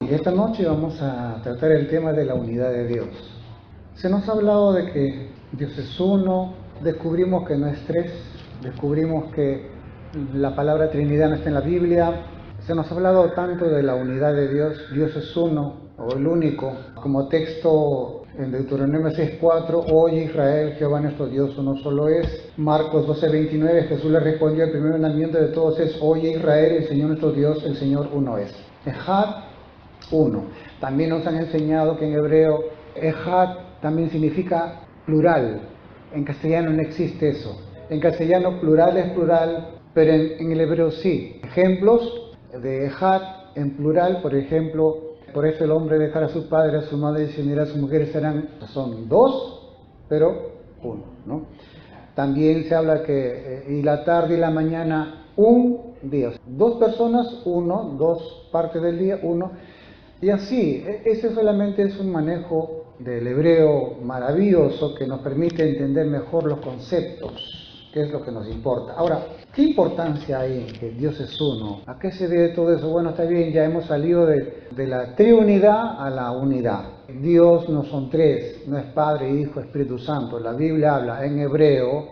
Y esta noche vamos a tratar el tema de la unidad de Dios. Se nos ha hablado de que Dios es uno, descubrimos que no es tres, descubrimos que la palabra Trinidad no está en la Biblia. Se nos ha hablado tanto de la unidad de Dios, Dios es uno o el único, como texto en Deuteronomio 6:4, oye Israel, Jehová nuestro Dios uno solo es. Marcos 12:29, Jesús le respondió, el primer mandamiento de todos es, oye Israel, el Señor nuestro Dios, el Señor uno es. Ejad, uno. También nos han enseñado que en hebreo, Ejad también significa plural. En castellano no existe eso. En castellano plural es plural, pero en el hebreo sí. Ejemplos de Ejad en plural, por ejemplo, por eso el hombre dejará a su padre, a su madre y se unirá a su mujer, son dos, pero uno, ¿no? También se habla que y la tarde y la mañana un día. Dos personas, uno, dos partes del día, uno. Y así, ese solamente es un manejo del hebreo maravilloso que nos permite entender mejor los conceptos, que es lo que nos importa. Ahora, ¿qué importancia hay en que Dios es uno? ¿A qué se debe todo eso? Bueno, está bien, ya hemos salido de la triunidad a la unidad. Dios no son tres, no es Padre, Hijo, Espíritu Santo. La Biblia habla en hebreo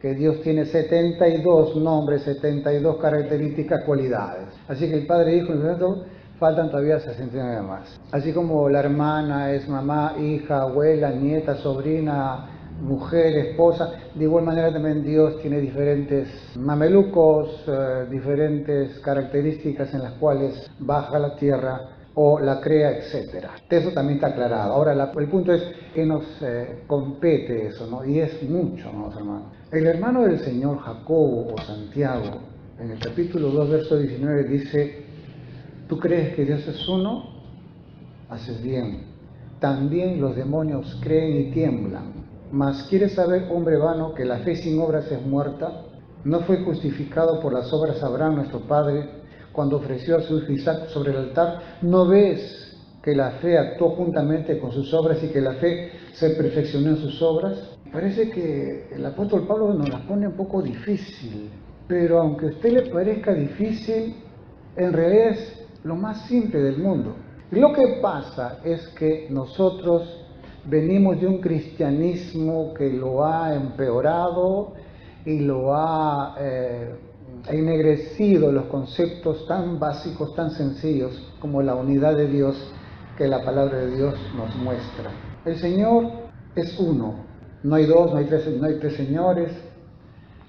que Dios tiene 72 nombres, 72 características, cualidades. Así que el Padre, Hijo y Espíritu Santo faltan todavía 69 más. Así como la hermana es mamá, hija, abuela, nieta, sobrina, mujer, esposa, de igual manera también Dios tiene diferentes mamelucos, diferentes características en las cuales baja a la tierra o la crea, etc. Eso también está aclarado. Ahora el punto es que nos compete eso, ¿no? Y es mucho, ¿no, hermanos? El hermano del Señor, Jacobo o Santiago, en el capítulo 2, verso 19, dice: ¿tú crees que Dios es uno? Haces bien. También los demonios creen y tiemblan. Mas ¿quieres saber, hombre vano, que la fe sin obras es muerta? ¿No fue justificado por las obras Abraham, nuestro padre, cuando ofreció a su hijo Isaac sobre el altar? ¿No ves que la fe actuó juntamente con sus obras y que la fe se perfeccionó en sus obras? Parece que el apóstol Pablo nos las pone un poco difícil, pero aunque a usted le parezca difícil, en realidad es lo más simple del mundo. Lo que pasa es que nosotros venimos de un cristianismo que lo ha empeorado y lo ha ennegrecido los conceptos tan básicos, tan sencillos como la unidad de Dios que la palabra de Dios nos muestra. El Señor es uno, no hay dos, no hay tres señores.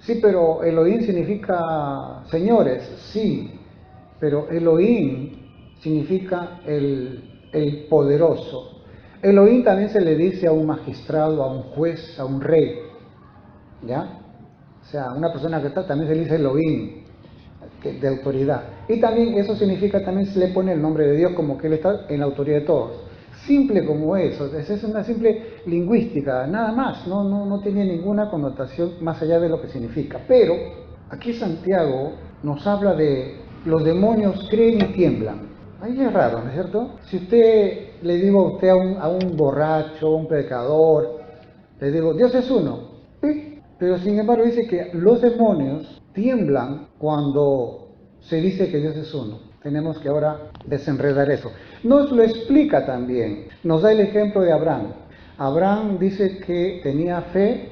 Sí, pero Elohim significa señores, sí, pero Elohim significa el poderoso. Elohim también se le dice a un magistrado, a un juez, a un rey, ¿ya? O sea, una persona que está también se le dice Elohim, de autoridad. Y también eso significa, también se le pone el nombre de Dios como que Él está en la autoridad de todos. Simple como eso, es una simple lingüística, nada más, no tiene ninguna connotación más allá de lo que significa. Pero aquí Santiago nos habla de los demonios creen y tiemblan. Ahí es raro, ¿no es cierto? Si usted le digo a usted a un borracho, a un pecador, le digo, Dios es uno, ¿sí? Pero sin embargo dice que los demonios tiemblan cuando se dice que Dios es uno. Tenemos que ahora desenredar eso. Nos lo explica también, nos da el ejemplo de Abraham. Abraham dice que tenía fe,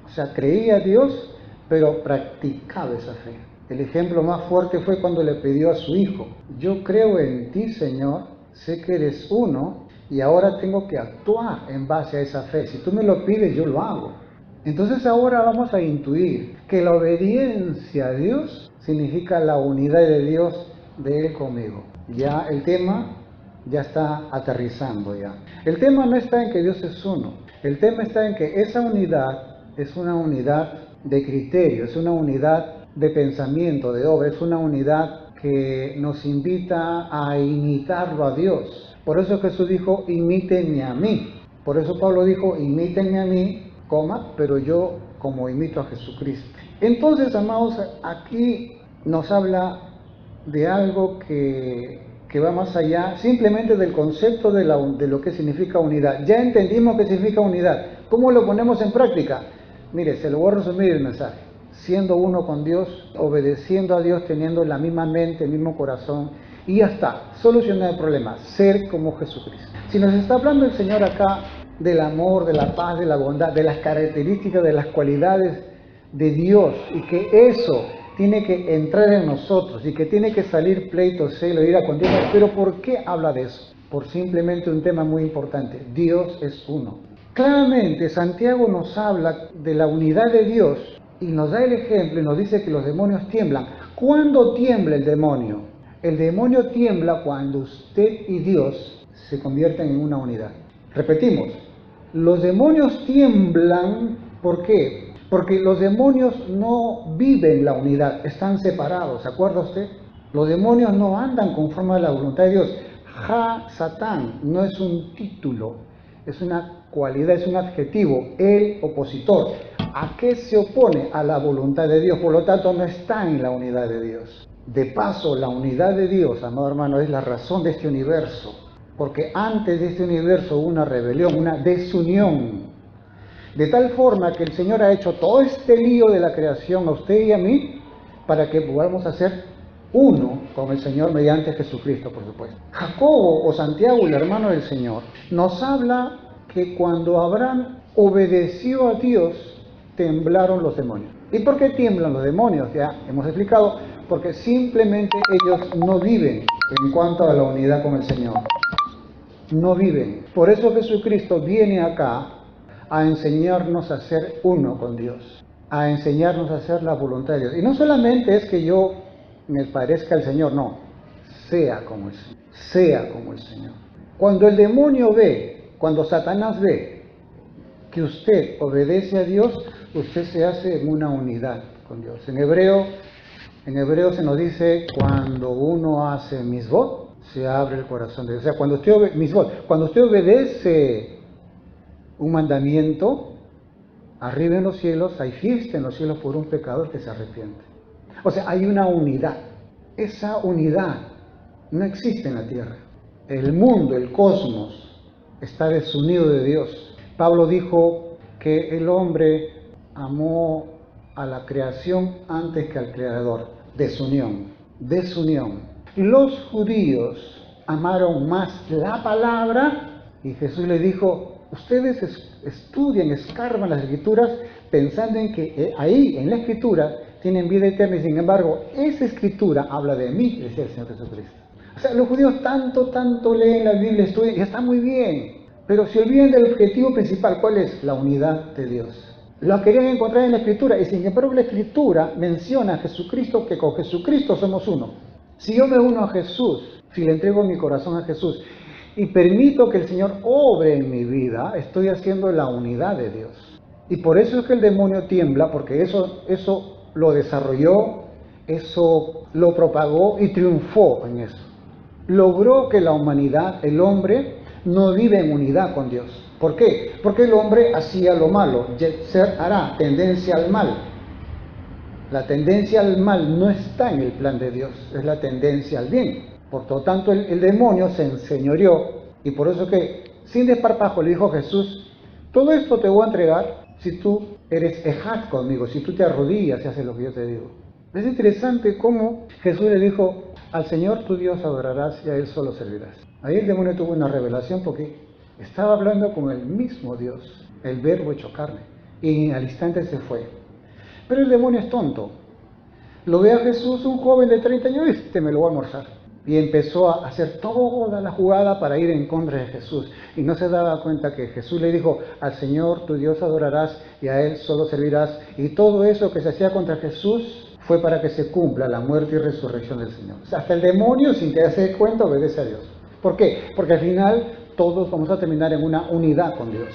o sea, creía a Dios, pero practicaba esa fe. El ejemplo más fuerte fue cuando le pidió a su hijo: yo creo en ti, Señor, sé que eres uno y ahora tengo que actuar en base a esa fe. Si tú me lo pides, yo lo hago. Entonces ahora vamos a intuir que la obediencia a Dios significa la unidad de Dios, de Él conmigo. Ya el tema ya está aterrizando ya. El tema no está en que Dios es uno. El tema está en que esa unidad es una unidad de criterio, es una unidad de pensamiento, de obra, es una unidad que nos invita a imitarlo a Dios. Por eso Jesús dijo, imítenme a mí. Por eso Pablo dijo, imítenme a mí, pero yo como imito a Jesucristo. Entonces, amados, aquí nos habla de algo que va más allá simplemente del concepto de lo que significa unidad. Ya entendimos qué significa unidad. ¿Cómo lo ponemos en práctica? Mire, se lo voy a resumir el mensaje. siendo uno con Dios, obedeciendo a Dios, teniendo la misma mente, el mismo corazón, y ya está, solucionar el problema, ser como Jesucristo. Si nos está hablando el Señor acá del amor, de la paz, de la bondad, de las características, de las cualidades de Dios, y que eso tiene que entrar en nosotros, y que tiene que salir pleito, celo, ira, contienda, pero ¿por qué habla de eso? Por simplemente un tema muy importante: Dios es uno. Claramente Santiago nos habla de la unidad de Dios y nos da el ejemplo y nos dice que los demonios tiemblan. ¿Cuándo tiembla el demonio? El demonio tiembla cuando usted y Dios se convierten en una unidad. Repetimos, los demonios tiemblan, ¿por qué? Porque los demonios no viven la unidad, están separados, ¿se acuerda usted? Los demonios no andan conforme a la voluntad de Dios. Satán no es un título, es una cualidad, es un adjetivo, el opositor. ¿A qué se opone? A la voluntad de Dios, por lo tanto no está en la unidad de Dios. De paso, la unidad de Dios, amado hermano, es la razón de este universo, porque antes de este universo hubo una rebelión, una desunión, de tal forma que el Señor ha hecho todo este lío de la creación a usted y a mí, para que podamos hacer uno con el Señor mediante Jesucristo, por supuesto. Jacobo o Santiago, el hermano del Señor, nos habla que cuando Abraham obedeció a Dios, temblaron los demonios. ¿Y por qué tiemblan los demonios? Ya hemos explicado, porque simplemente ellos no viven en cuanto a la unidad con el Señor. No viven. Por eso Jesucristo viene acá a enseñarnos a ser uno con Dios, a enseñarnos a hacer la voluntad de Dios. Y no solamente es que yo me parezca al Señor, no, sea como el Señor, sea como el Señor. Cuando el demonio ve, cuando Satanás ve que usted obedece a Dios, usted se hace en una unidad con Dios. En hebreo se nos dice, cuando uno hace misbot, se abre el corazón de Dios. O sea, cuando usted obedece un mandamiento, arriba en los cielos hay fiesta en los cielos por un pecador que se arrepiente. O sea, hay una unidad. Esa unidad no existe en la tierra. El mundo, el cosmos, está desunido de Dios. Pablo dijo que el hombre amó a la creación antes que al creador. Desunión. Los judíos amaron más la palabra y Jesús les dijo: ustedes estudian, escarban las escrituras pensando en que ahí, en la escritura, tienen vida eterna, y sin embargo, esa escritura habla de mí, decía el Señor Jesucristo. O sea, los judíos tanto leen la Biblia, estudian, y está muy bien, pero se olvidan del objetivo principal. ¿Cuál es? La unidad de Dios. Lo querían encontrar en la escritura, y sin embargo la escritura menciona a Jesucristo, que con Jesucristo somos uno. Si yo me uno a Jesús, si le entrego mi corazón a Jesús, y permito que el Señor obre en mi vida, estoy haciendo la unidad de Dios. Y por eso es que el demonio tiembla, porque eso lo desarrolló, eso lo propagó y triunfó en eso. Logró que la humanidad, el hombre, no vive en unidad con Dios. ¿Por qué? Porque el hombre hacía lo malo, Yetzer hará, tendencia al mal. La tendencia al mal no está en el plan de Dios, es la tendencia al bien. Por lo tanto, el demonio se enseñoreó, y por eso que, sin desparpajo, le dijo a Jesús: todo esto te voy a entregar si tú eres ejad conmigo, si tú te arrodillas y haces lo que yo te digo. Es interesante cómo Jesús le dijo: al Señor tu Dios adorarás y a Él solo servirás. Ahí el demonio tuvo una revelación, porque estaba hablando con el mismo Dios, el Verbo hecho carne, y al instante se fue. Pero el demonio es tonto. Lo ve a Jesús, un joven de 30 años, y me lo voy a almorzar. Y empezó a hacer toda la jugada para ir en contra de Jesús. Y no se daba cuenta que Jesús le dijo: al Señor tu Dios adorarás y a Él solo servirás. Y todo eso que se hacía contra Jesús fue para que se cumpla la muerte y resurrección del Señor. O sea, hasta el demonio, sin que se dé cuenta, obedece a Dios. ¿Por qué? Porque al final todos vamos a terminar en una unidad con Dios.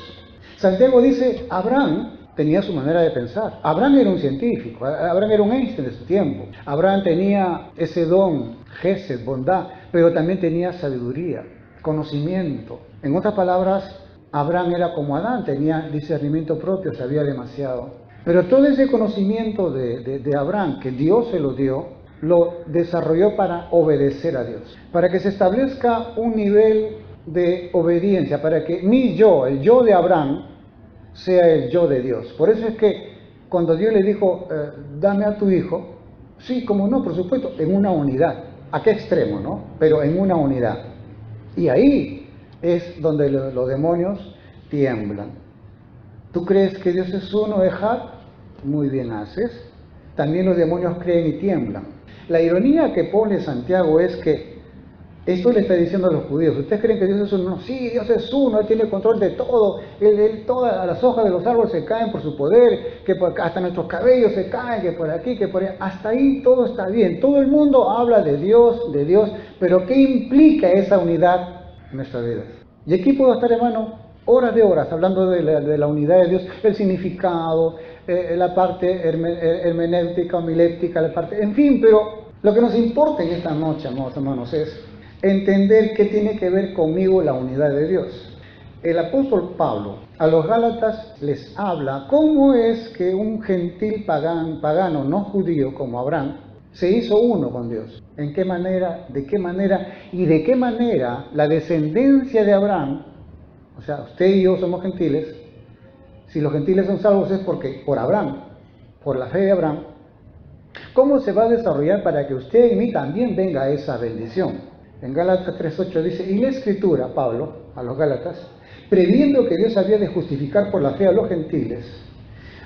Santiago dice: Abraham tenía su manera de pensar. Abraham era un científico, Abraham era un Einstein de su tiempo. Abraham tenía ese don, gesed, bondad, pero también tenía sabiduría, conocimiento. En otras palabras, Abraham era como Adán, tenía discernimiento propio, sabía demasiado. Pero todo ese conocimiento de Abraham, que Dios se lo dio, lo desarrolló para obedecer a Dios, para que se establezca un nivel de obediencia, para que mi yo, el yo de Abraham, sea el yo de Dios. Por eso es que cuando Dios le dijo, dame a tu hijo, sí, como no, por supuesto, en una unidad. ¿A qué extremo, no? Pero en una unidad. Y ahí es donde los demonios tiemblan. ¿Tú crees que Dios es uno, Ejad? Muy bien haces. También los demonios creen y tiemblan. La ironía que pone Santiago es que esto le está diciendo a los judíos. ¿Ustedes creen que Dios es uno? No, sí, Dios es uno, Él tiene control de todo. Todas las hojas de los árboles se caen por su poder, que hasta nuestros cabellos se caen, que por aquí, que por allá. Hasta ahí todo está bien. Todo el mundo habla de Dios, pero ¿qué implica esa unidad en nuestras vidas? Y aquí puedo estar, hermano, horas de horas hablando de la unidad de Dios, el significado, la parte hermenéutica, homiléptica, la parte, en fin, pero lo que nos importa en esta noche, amados hermanos, es entender qué tiene que ver conmigo la unidad de Dios. El apóstol Pablo a los Gálatas les habla cómo es que un gentil pagano no judío como Abraham se hizo uno con Dios. ¿En qué manera? ¿De qué manera? Y de qué manera la descendencia de Abraham, o sea, usted y yo somos gentiles. Si los gentiles son salvos es porque por Abraham, por la fe de Abraham. ¿Cómo se va a desarrollar para que usted y mí también venga esa bendición? En Gálatas 3:8 dice, y la Escritura, Pablo, a los Gálatas, previendo que Dios había de justificar por la fe a los gentiles,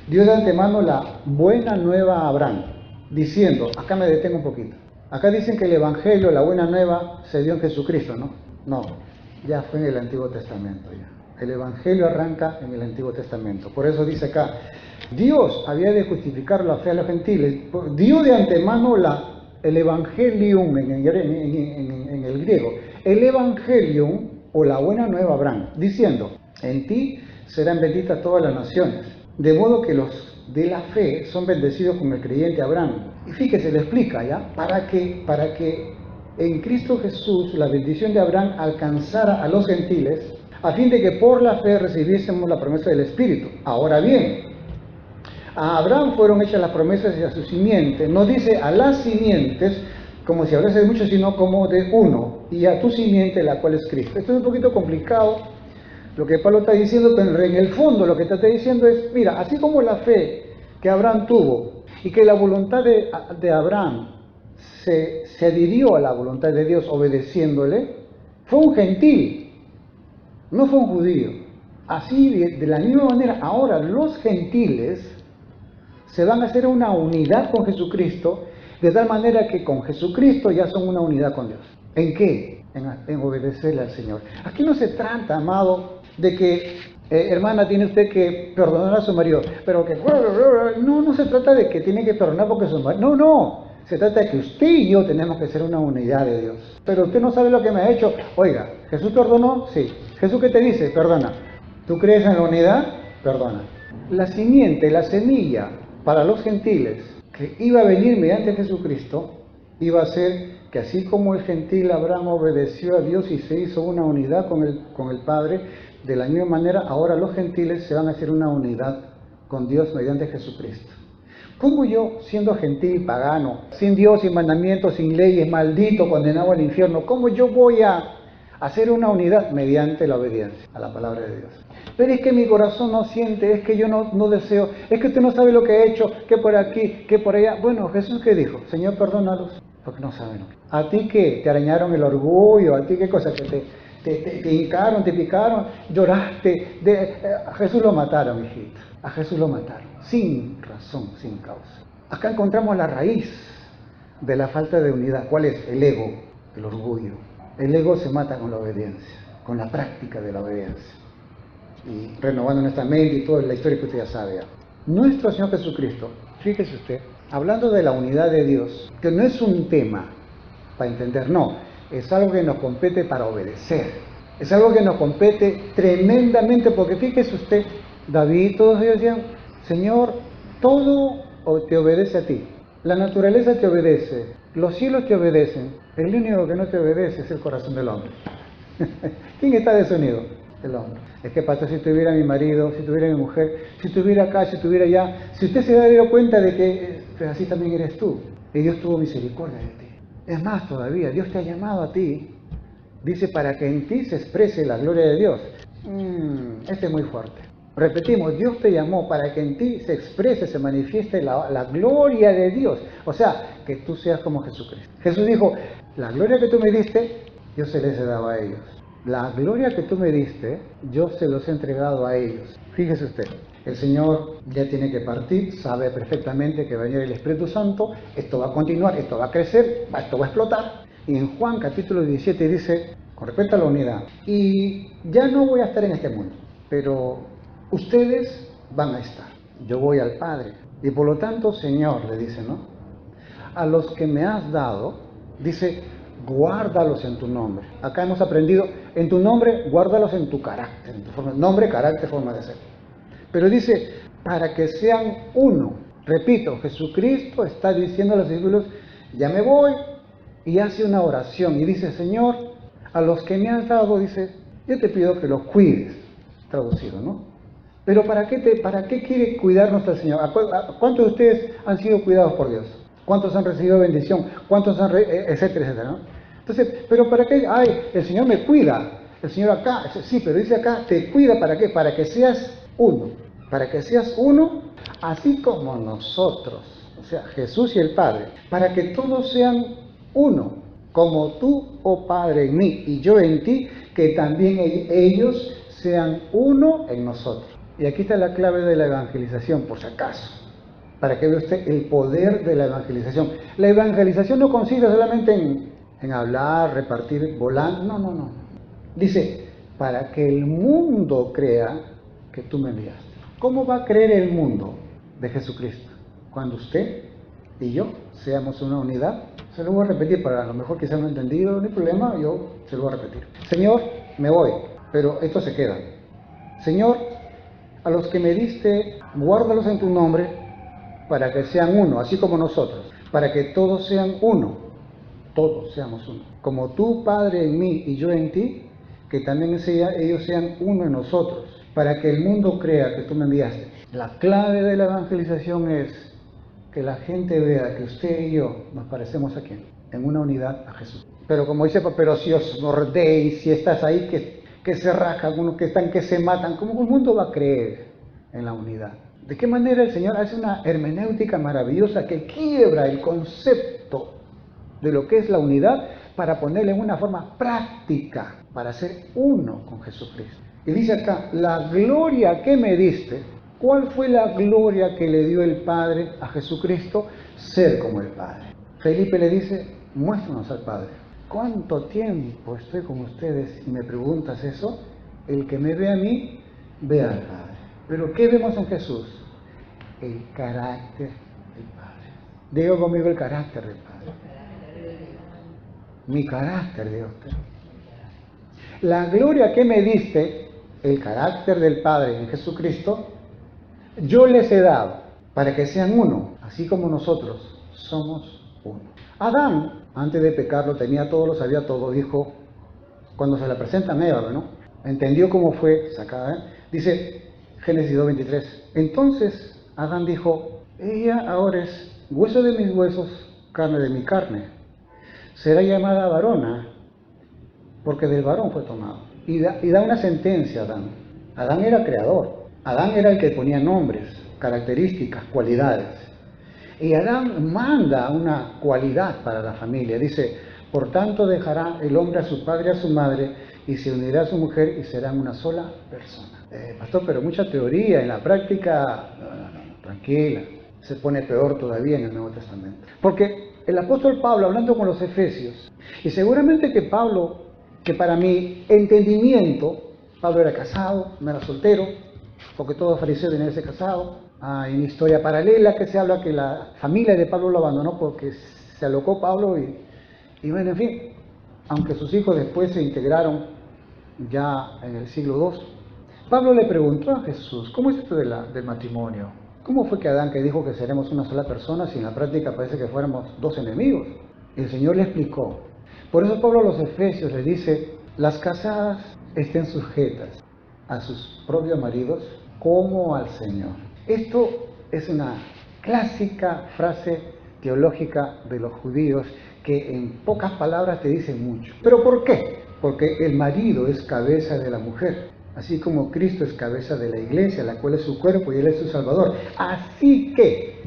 dio de antemano la buena nueva a Abraham, diciendo, acá me detengo un poquito, acá dicen que el Evangelio, la buena nueva, se dio en Jesucristo, ¿no? No, ya fue en el Antiguo Testamento ya. El Evangelio arranca en el Antiguo Testamento. Por eso dice acá, Dios había de justificar la fe a los gentiles, dio de antemano el Evangelium en el griego, el Evangelium o la buena nueva Abraham, diciendo, en ti serán benditas todas las naciones, de modo que los de la fe son bendecidos con el creyente Abraham. Y fíjese, le explica ya, para que en Cristo Jesús la bendición de Abraham alcanzara a los gentiles, a fin de que por la fe recibiésemos la promesa del Espíritu. Ahora bien, a Abraham fueron hechas las promesas y a su simiente. No dice a las simientes, como si hablase de muchos, sino como de uno, y a tu simiente, la cual es Cristo. Esto es un poquito complicado, lo que Pablo está diciendo, pero en el fondo lo que está diciendo es, mira, así como la fe que Abraham tuvo, y que la voluntad de Abraham se adhirió a la voluntad de Dios obedeciéndole, fue un gentil, no fue un judío. Así, de la misma manera, ahora los gentiles se van a hacer una unidad con Jesucristo, de tal manera que con Jesucristo ya son una unidad con Dios. ¿En qué? En obedecerle al Señor. Aquí no se trata, amado, de que, hermana, tiene usted que perdonar a su marido, pero que... No se trata de que tiene que perdonar porque su marido... No. Se trata de que usted y yo tenemos que ser una unidad de Dios. Pero usted no sabe lo que me ha hecho. Oiga, ¿Jesús perdonó? Sí. ¿Jesús qué te dice? Perdona. ¿Tú crees en la unidad? Perdona. La simiente, la semilla para los gentiles que iba a venir mediante Jesucristo, iba a ser que así como el gentil Abraham obedeció a Dios y se hizo una unidad con el Padre, de la misma manera ahora los gentiles se van a hacer una unidad con Dios mediante Jesucristo. ¿Cómo yo, siendo gentil, pagano, sin Dios, sin mandamientos, sin leyes, maldito, condenado al infierno, cómo yo voy a hacer una unidad mediante la obediencia a la palabra de Dios? Pero es que mi corazón no siente, es que yo no deseo, es que usted no sabe lo que he hecho, que por aquí, que por allá. Bueno, Jesús, ¿qué dijo? Señor, perdónalos, porque no saben. ¿A ti qué? ¿Te arañaron el orgullo? ¿A ti qué cosa? ¿Que te hincaron, te picaron, lloraste? A Jesús lo mataron, hijita. A Jesús lo mataron, sin razón, sin causa. Acá encontramos la raíz de la falta de unidad. ¿Cuál es? El ego, el orgullo. El ego se mata con la obediencia, con la práctica de la obediencia. Y renovando nuestra mente y toda la historia que usted ya sabe. Nuestro Señor Jesucristo, fíjese usted, hablando de la unidad de Dios, que no es un tema para entender, no, es algo que nos compete para obedecer. Es algo que nos compete tremendamente, porque fíjese usted, David, todos ellos decían, Señor, todo te obedece a ti. La naturaleza te obedece, los cielos te obedecen, el único que no te obedece es el corazón del hombre. ¿Quién está desunido? El hombre. Es que, pastor, si tuviera mi marido, si tuviera mi mujer, si tuviera acá, si tuviera allá, si usted se da cuenta de que pues así también eres tú, y Dios tuvo misericordia de ti. Es más todavía, Dios te ha llamado a ti, dice, para que en ti se exprese la gloria de Dios. Este es muy fuerte. Repetimos, Dios te llamó para que en ti se exprese, se manifieste la gloria de Dios. O sea, que tú seas como Jesucristo. Jesús dijo, la gloria que tú me diste, yo se les he dado a ellos. La gloria que tú me diste, yo se los he entregado a ellos. Fíjese usted, el Señor ya tiene que partir, sabe perfectamente que va a venir el Espíritu Santo, esto va a continuar, esto va a crecer, esto va a explotar. Y en Juan capítulo 17 dice, con respecto a la unidad, y ya no voy a estar en este mundo, pero ustedes van a estar. Yo voy al Padre. Y por lo tanto, Señor, le dice, ¿no? A los que me has dado, dice, guárdalos en tu nombre. Acá hemos aprendido, en tu nombre, guárdalos en tu carácter, en tu forma, nombre, carácter, forma de ser. Pero dice, para que sean uno. Repito, Jesucristo está diciendo a los discípulos, ya me voy, y hace una oración, y dice, Señor, a los que me has dado, dice, yo te pido que los cuides, traducido, ¿no? Pero ¿para qué quiere cuidarnos el Señor? ¿Cuántos de ustedes han sido cuidados por Dios? ¿Cuántos han recibido bendición? ¿Cuántos han, etcétera, etcétera, ¿no? Entonces, ¿pero para qué? Ay, el Señor me cuida. El Señor acá, sí, pero dice acá, te cuida ¿para qué? Para que seas uno. Para que seas uno, así como nosotros. O sea, Jesús y el Padre. Para que todos sean uno. Como tú, oh Padre, en mí y yo en ti, que también ellos sean uno en nosotros. Y aquí está la clave de la evangelización, por si acaso, para que vea usted el poder de la evangelización. La evangelización no consiste solamente en hablar, repartir, volar, no. Dice, para que el mundo crea que tú me enviaste. ¿Cómo va a creer el mundo de Jesucristo? Cuando usted y yo seamos una unidad. Se lo voy a repetir, para a lo mejor quizás no he entendido, no hay problema, yo se lo voy a repetir. Señor, me voy, pero esto se queda. Señor, a los que me diste, guárdalos en tu nombre, para que sean uno, así como nosotros, para que todos sean uno, todos seamos uno. Como tú, Padre, en mí y yo en ti, que también ellos sean uno en nosotros, para que el mundo crea que tú me enviaste. La clave de la evangelización es que la gente vea que usted y yo nos parecemos a quién, en una unidad a Jesús. Pero como dice, pero si os mordéis, si estás ahí, que se rajan, unos que están que se matan, ¿cómo el mundo va a creer en la unidad? ¿De qué manera el Señor hace una hermenéutica maravillosa que quiebra el concepto de lo que es la unidad para ponerle en una forma práctica, para ser uno con Jesucristo? Y dice acá, la gloria que me diste, ¿cuál fue la gloria que le dio el Padre a Jesucristo? Ser como el Padre. Felipe le dice, muéstranos al Padre. ¿Cuánto tiempo estoy con ustedes y me preguntas eso? El que me ve a mí, ve al Padre. Pero ¿qué vemos en Jesús? El carácter del Padre. Digo conmigo el carácter del Padre. Mi carácter, Dios. La gloria que me diste, el carácter del Padre en Jesucristo, yo les he dado para que sean uno, así como nosotros somos uno. Adán, antes de pecar, lo tenía todo, lo sabía todo, dijo, cuando se la presenta a Eva, ¿no? Entendió cómo fue sacada, ¿eh? Dice Génesis 2:23. Entonces Adán dijo, ella ahora es hueso de mis huesos, carne de mi carne. Será llamada varona, porque del varón fue tomado. Y da una sentencia a Adán. Adán era creador. Adán era el que ponía nombres, características, cualidades. Y Adán manda una cualidad para la familia. Dice, por tanto dejará el hombre a su padre y a su madre, y se unirá a su mujer y serán una sola persona. Pastor, pero mucha teoría, en la práctica, no, tranquila, se pone peor todavía en el Nuevo Testamento. Porque el apóstol Pablo, hablando con los efesios, y seguramente que Pablo, que para mi entendimiento, Pablo era casado, no era soltero, porque todo fariseo tenía que ser casado. Hay una historia paralela que se habla que la familia de Pablo lo abandonó porque se alocó Pablo y bueno, en fin, aunque sus hijos después se integraron ya en el siglo II. Pablo le preguntó a Jesús, ¿cómo es esto del matrimonio? ¿Cómo fue que Adán, que dijo que seremos una sola persona, si en la práctica parece que fuéramos dos enemigos? El Señor le explicó. Por eso Pablo a los Efesios le dice, las casadas estén sujetas a sus propios maridos como al Señor. Esto es una clásica frase teológica de los judíos que en pocas palabras te dicen mucho. ¿Pero por qué? Porque el marido es cabeza de la mujer así como Cristo es cabeza de la iglesia, la cual es su cuerpo y Él es su Salvador. Así que,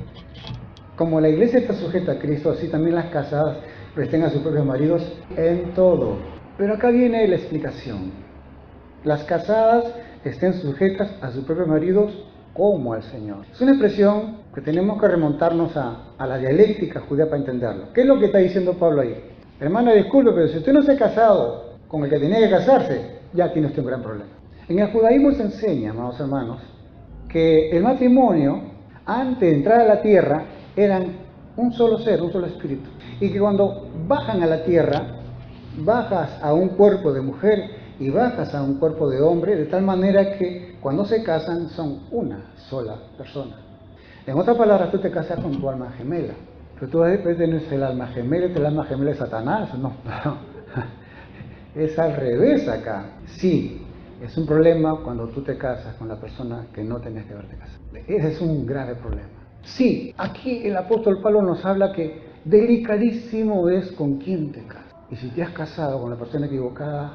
como la iglesia está sujeta a Cristo, así también las casadas presten a sus propios maridos en todo. Pero acá viene la explicación. Las casadas estén sujetas a sus propios maridos como al Señor. Es una expresión que tenemos que remontarnos a la dialéctica judía para entenderlo. ¿Qué es lo que está diciendo Pablo ahí? Hermana, disculpe, pero si usted no se ha casado con el que tenía que casarse, ya tiene usted un gran problema. En el judaísmo se enseña, amados hermanos, que el matrimonio, antes de entrar a la tierra, eran un solo ser, un solo espíritu. Y que cuando bajan a la tierra, bajas a un cuerpo de mujer y bajas a un cuerpo de hombre, de tal manera que cuando se casan son una sola persona. En otras palabras, tú te casas con tu alma gemela. Pero tú después tienes el alma gemela, el alma gemela de Satanás. No, es al revés acá. Sí, es un problema cuando tú te casas con la persona que no tenías que haberte casado. Ese es un grave problema. Sí, aquí el apóstol Pablo nos habla que delicadísimo es con quién te casas. Y si te has casado con la persona equivocada,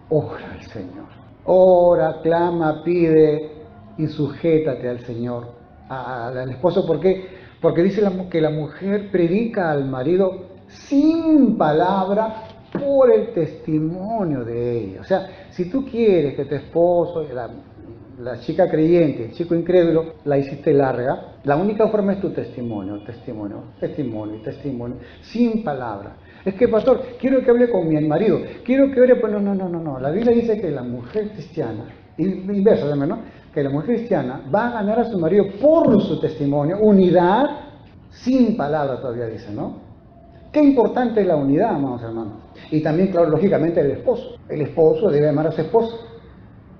ora al Señor. Ora, clama, pide y sujétate al Señor, al esposo. ¿Por qué? Porque dice que la mujer predica al marido sin palabra por el testimonio de ella. O sea, si tú quieres que tu esposo, la chica creyente, el chico incrédulo, la hiciste larga, la única forma es tu testimonio, sin palabra. Es que, pastor, quiero que hable con mi marido, quiero que hable, pues no. La Biblia dice que la mujer cristiana, inverso además, ¿no? Que la mujer cristiana va a ganar a su marido por su testimonio, unidad, sin palabra todavía dice, ¿no? Qué importante es la unidad, amados hermanos. Y también, claro, lógicamente el esposo. El esposo debe amar a su esposa,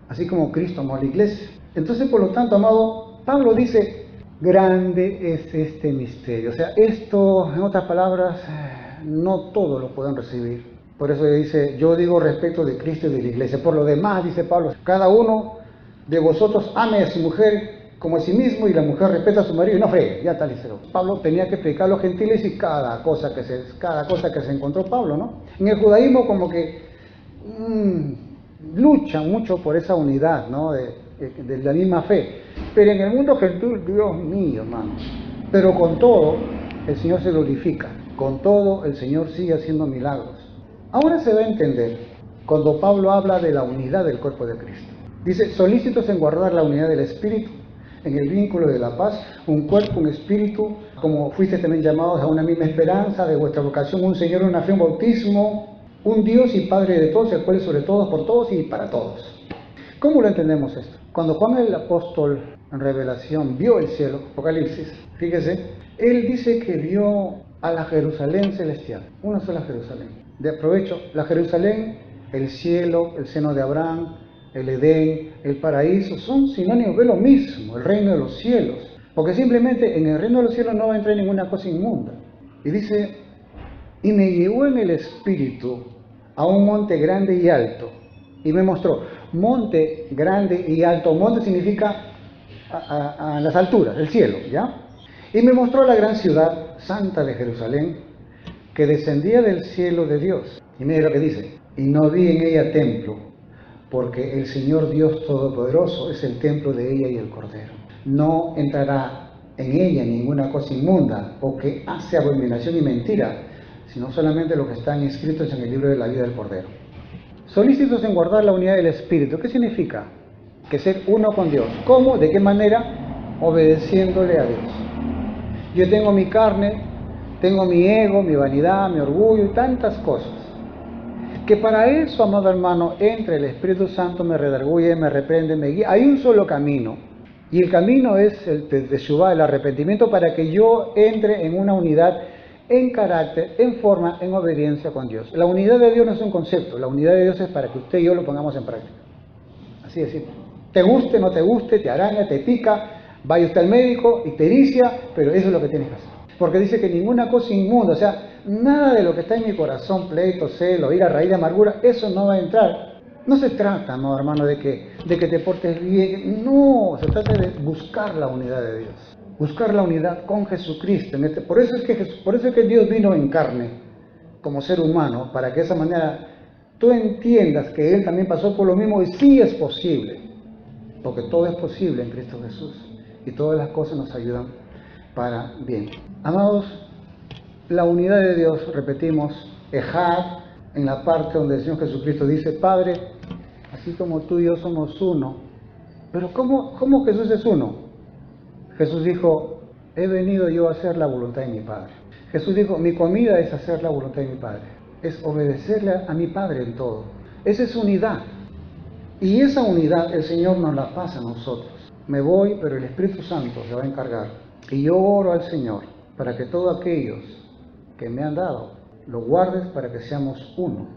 así como Cristo amó a la iglesia. Entonces, por lo tanto, amado, Pablo dice, grande es este misterio. O sea, esto, en otras palabras, no todos lo pueden recibir. Por eso dice, yo digo respecto de Cristo y de la iglesia. Por lo demás, dice Pablo, cada uno de vosotros ame a su mujer como a sí mismo y la mujer respeta a su marido y no fregue. Ya tal, dice Pablo, tenía que predicar a los gentiles y cada cosa que se encontró Pablo, ¿no? En el judaísmo como que luchan mucho por esa unidad, ¿no? De la misma fe. Pero en el mundo gentil, Dios mío, hermano. Pero con todo, el Señor se glorifica. Con todo, el Señor sigue haciendo milagros. Ahora se va a entender cuando Pablo habla de la unidad del cuerpo de Cristo. Dice, solícitos en guardar la unidad del Espíritu, en el vínculo de la paz, un cuerpo, un espíritu, como fuiste también llamados a una misma esperanza de vuestra vocación, un Señor, una fe, un bautismo, un Dios y Padre de todos, el cual es sobre todos, por todos y para todos. ¿Cómo lo entendemos esto? Cuando Juan el apóstol en Revelación vio el cielo, Apocalipsis, fíjese, él dice que vio a la Jerusalén celestial, una sola Jerusalén. De aprovecho, la Jerusalén, el cielo, el seno de Abraham, el Edén, el paraíso, son sinónimos de lo mismo, el reino de los cielos. Porque simplemente en el reino de los cielos no va a entrar ninguna cosa inmunda. Y dice, y me llevó en el espíritu a un monte grande y alto. Y me mostró, monte grande y alto. Monte significa a las alturas, el cielo, ¿ya? Y me mostró la gran ciudad santa de Jerusalén, que descendía del cielo de Dios. Y mire lo que dice, y no vi en ella templo, porque el Señor Dios Todopoderoso es el templo de ella y el Cordero. No entrará en ella ninguna cosa inmunda o que hace abominación y mentira, sino solamente lo que están escritos en el libro de la vida del Cordero. Solícitos en guardar la unidad del Espíritu. ¿Qué significa? Que ser uno con Dios. ¿Cómo? ¿De qué manera? Obedeciéndole a Dios. Yo tengo mi carne, tengo mi ego, mi vanidad, mi orgullo y tantas cosas. Que para eso, amado hermano, entre el Espíritu Santo, me redarguye, me reprende, me guía. Hay un solo camino. Y el camino es el de Teshuvá, el arrepentimiento, para que yo entre en una unidad en carácter, en forma, en obediencia con Dios. La unidad de Dios no es un concepto, la unidad de Dios es para que usted y yo lo pongamos en práctica. Así de simple. Te guste, no te guste, te araña, te pica, vaya usted al médico, ictericia, pero eso es lo que tienes que hacer. Porque dice que ninguna cosa inmunda, o sea, nada de lo que está en mi corazón, pleito, celo, ira, raíz de amargura, eso no va a entrar. No se trata, no, hermano, de que te portes bien, no, se trata de buscar la unidad de Dios, buscar la unidad con Jesucristo. Por eso es que Dios vino en carne como ser humano, para que de esa manera tú entiendas que Él también pasó por lo mismo y sí es posible, porque todo es posible en Cristo Jesús y todas las cosas nos ayudan para bien. Amados, la unidad de Dios, repetimos, Ejad, en la parte donde el Señor Jesucristo dice, Padre, así como tú y yo somos uno. Pero ¿cómo Jesús es uno? Jesús dijo, he venido yo a hacer la voluntad de mi Padre. Jesús dijo, mi comida es hacer la voluntad de mi Padre, es obedecerle a mi Padre en todo. Esa es unidad. Y esa unidad el Señor nos la pasa a nosotros. Me voy, pero el Espíritu Santo se va a encargar. Y yo oro al Señor para que todos aquellos que me han dado, lo guardes para que seamos uno,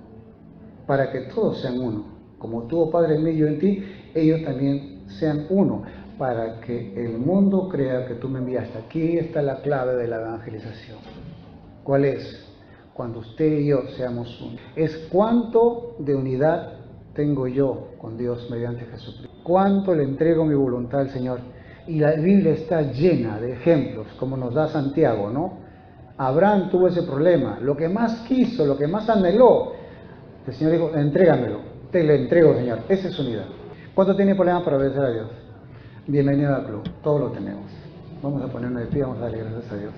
para que todos sean uno. Como tú, oh Padre, en mí, yo en ti, ellos también sean uno, para que el mundo crea que tú me enviaste. Aquí está la clave de la evangelización. ¿Cuál es? Cuando usted y yo seamos uno. Es cuánto de unidad tengo yo con Dios mediante Jesucristo. Cuánto le entrego mi voluntad al Señor. Y la Biblia está llena de ejemplos, como nos da Santiago, ¿no? Abraham tuvo ese problema. Lo que más quiso, lo que más anheló, el Señor dijo, entrégamelo. Te lo entrego, Señor. Esa es unidad. ¿Cuánto tiene problemas para obedecer a Dios? Bienvenido al club. Todos lo tenemos. Vamos a ponernos de pie, vamos a darle gracias a Dios.